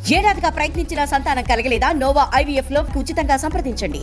ఏడాదిగా ప్రయత్నించిన సంతానం కలగలేదా? Noah IVF లో ఉచితంగా సంప్రదించండి.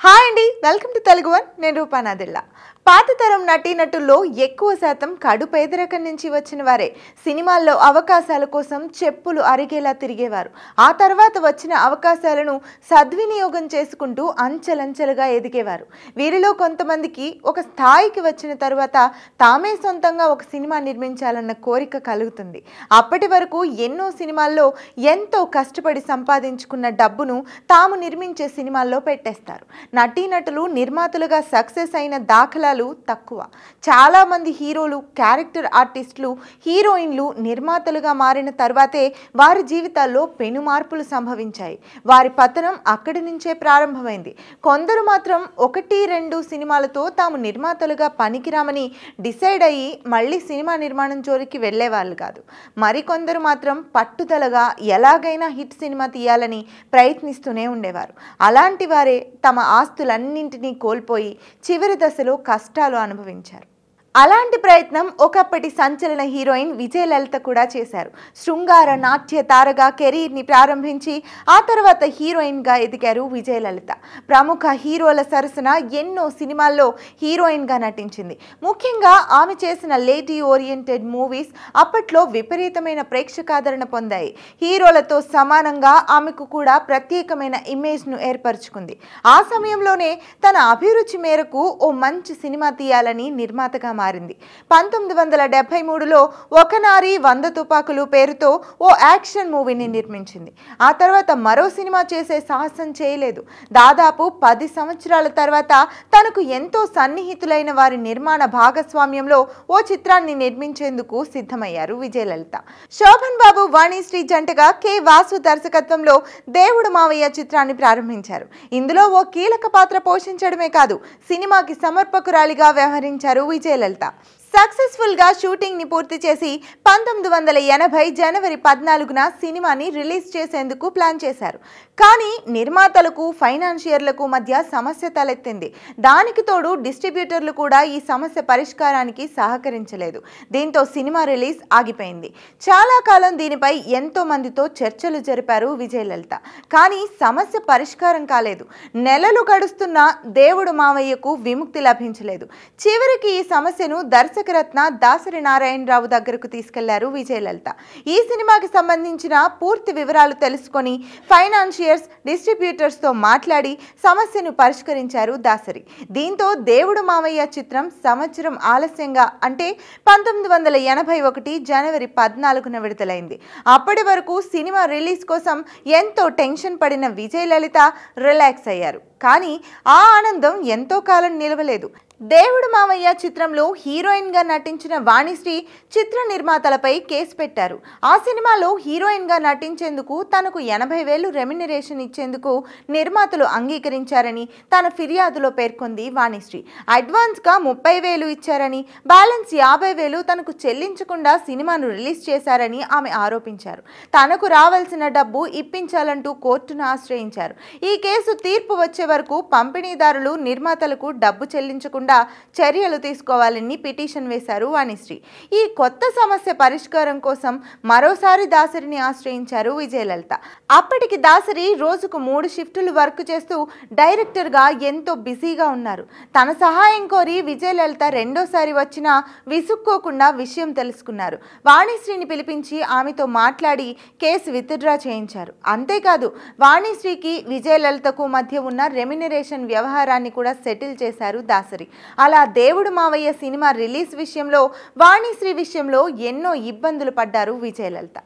హాయ్ అండి, వెల్కమ్ టు తెలుగు వన్. నేను రూపానాదిల్లా. పాత తరం నటీనటుల్లో ఎక్కువ శాతం కడు పేదరికం నుంచి వచ్చిన వారే. సినిమాల్లో అవకాశాల కోసం చెప్పులు అరిగేలా తిరిగేవారు. ఆ తర్వాత వచ్చిన అవకాశాలను సద్వినియోగం చేసుకుంటూ అంచెలంచెలుగా ఎదిగేవారు. వీరిలో కొంతమందికి ఒక స్థాయికి వచ్చిన తర్వాత తామే సొంతంగా ఒక సినిమా నిర్మించాలన్న కోరిక కలుగుతుంది. అప్పటి వరకు ఎన్నో సినిమాల్లో ఎంతో కష్టపడి సంపాదించుకున్న డబ్బును తాము నిర్మించే సినిమాల్లో పెట్టేస్తారు. నటీనటులు నిర్మాతలుగా సక్సెస్ అయిన దాఖలాలు తక్కువ. చాలా మంది హీరోలు, క్యారెక్టర్ ఆర్టిస్టులు, హీరోయిన్లు నిర్మాతలుగా మారిన తర్వాతే వారి జీవితాల్లో పెను మార్పులు సంభవించాయి. వారి పతనం అక్కడి నుంచే ప్రారంభమైంది. కొందరు మాత్రం 1-2 సినిమాలతో తాము నిర్మాతలుగా పనికిరామని డిసైడ్ అయ్యి మళ్ళీ సినిమా నిర్మాణం జోలికి వెళ్లేవాళ్ళు కాదు. మరికొందరు మాత్రం పట్టుదలగా ఎలాగైనా హిట్ సినిమా తీయాలని ప్రయత్నిస్తూనే ఉండేవారు. అలాంటి వారే తమ ఆస్తులన్నింటినీ కోల్పోయి చివరి దశలో కష్టాలు అనుభవించారు. అలాంటి ప్రయత్నం ఒకప్పటి సంచలన హీరోయిన్ విజయలలిత కూడా చేశారు. శృంగార నాట్య తారగా కెరీర్ని ప్రారంభించి ఆ తర్వాత హీరోయిన్గా ఎదిగారు విజయలలిత. ప్రముఖ హీరోల సరసన ఎన్నో సినిమాల్లో హీరోయిన్గా నటించింది. ముఖ్యంగా ఆమె చేసిన లేడీ ఓరియంటెడ్ మూవీస్ అప్పట్లో విపరీతమైన ప్రేక్షకాదరణ పొందాయి. హీరోలతో సమానంగా ఆమెకు కూడా ప్రత్యేకమైన ఇమేజ్ను ఏర్పరచుకుంది. ఆ సమయంలోనే తన అభిరుచి మేరకు ఓ మంచి సినిమా తీయాలని నిర్మాతగా మారింది. 1973లో ఒక నారి 100 తుపాకులు పేరుతో ఓ యాక్షన్ మూవీని నిర్మించింది. ఆ తర్వాత మరో సినిమా చేసే సాహసం చేయలేదు. దాదాపు 10 సంవత్సరాల తర్వాత తనకు ఎంతో సన్నిహితులైన వారి నిర్మాణ భాగస్వామ్యంలో ఓ చిత్రాన్ని నిర్మించేందుకు సిద్ధమయ్యారు విజయలలిత. శోభన్ బాబు, వాణిశ్రీ జంటగా కె. వాసు దర్శకత్వంలో దేవుడు మావయ్య చిత్రాన్ని ప్రారంభించారు. ఇందులో ఓ కీలక పాత్ర పోషించడమే కాదు, సినిమాకి సమర్పకురాలిగా వ్యవహరించారు విజయలలిత. సక్సెస్ఫుల్ గా షూటింగ్ ని పూర్తి చేసి 1980 జనవరి 14న సినిమాని రిలీజ్ చేసేందుకు ప్లాన్ చేశారు. కానీ నిర్మాతలకు, ఫైనాన్షియర్లకు మధ్య సమస్య తలెత్తింది. దానికి తోడు డిస్ట్రిబ్యూటర్లు కూడా ఈ సమస్య పరిష్కారానికి సహకరించలేదు. దీంతో సినిమా రిలీజ్ ఆగిపోయింది. చాలా కాలం దీనిపై ఎంతో మందితో చర్చలు జరిపారు విజయలలిత. కానీ సమస్య పరిష్కారం కాలేదు. నెలలు గడుస్తున్నా దేవుడు మావయ్యకు విముక్తి లభించలేదు. చివరికి ఈ సమస్యను దర్శకరత్న దాసరి నారాయణరావు దగ్గరకు తీసుకెళ్లారు విజయలలిత. ఈ సినిమాకి సంబంధించిన పూర్తి వివరాలు తెలుసుకొని ఫైనాన్షియర్స్, డిస్ట్రిబ్యూటర్స్ తో మాట్లాడి సమస్యను పరిష్కరించారు దాసరి. దీంతో దేవుడు మావయ్య చిత్రం సంవత్సరం ఆలస్యంగా అంటే 1981 జనవరి 14న విడుదలైంది. అప్పటి వరకు సినిమా రిలీజ్ కోసం ఎంతో టెన్షన్ పడిన విజయలలిత రిలాక్స్ అయ్యారు. కానీ ఆ ఆనందం ఎంతో కాలం నిలవలేదు. దేవుడు మావయ్య చిత్రంలో హీరోయిన్గా నటించిన వాణిశ్రీ చిత్ర నిర్మాతలపై కేసు పెట్టారు. ఆ సినిమాలో హీరోయిన్గా నటించేందుకు తనకు 80,000 రెమ్యునరేషన్ ఇచ్చేందుకు నిర్మాతలు అంగీకరించారని తన ఫిర్యాదులో పేర్కొంది వాణిశ్రీ. అడ్వాన్స్గా 30,000 ఇచ్చారని, బ్యాలెన్స్ 50,000 తనకు చెల్లించకుండా సినిమాను రిలీజ్ చేశారని ఆమె ఆరోపించారు. తనకు రావాల్సిన డబ్బు ఇప్పించాలంటూ కోర్టును ఆశ్రయించారు. ఈ కేసు తీర్పు వచ్చే వరకు పంపిణీదారులు నిర్మాతలకు డబ్బు చెల్లించకుండా చర్యలు తీసుకోవాలని పిటిషన్ వేశారు వాణిశ్రీ. ఈ కొత్త సమస్య పరిష్కారం కోసం మరోసారి దాసరిని ఆశ్రయించారు విజయలలిత. అప్పటికి దాసరి రోజుకు 3 షిఫ్టులు వర్క్ చేస్తూ డైరెక్టర్గా ఎంతో బిజీగా ఉన్నారు. తన సహాయం కోరి విజయలలిత రెండోసారి వచ్చినా విసుక్కోకుండా విషయం తెలుసుకున్నారు. వాణిశ్రీని పిలిపించి ఆమెతో మాట్లాడి కేసు విత్డ్రా చేయించారు. అంతేకాదు, వాణిశ్రీకి విజయలలితకు మధ్య ఉన్న రెమ్యునరేషన్ వ్యవహారాన్ని కూడా సెటిల్ చేశారు దాసరి. అలా దేవుడు మావయ్య సినిమా రిలీజ్ విషయంలో, వాణిశ్రీ విషయంలో ఎన్నో ఇబ్బందులు పడ్డారు విజయలలిత.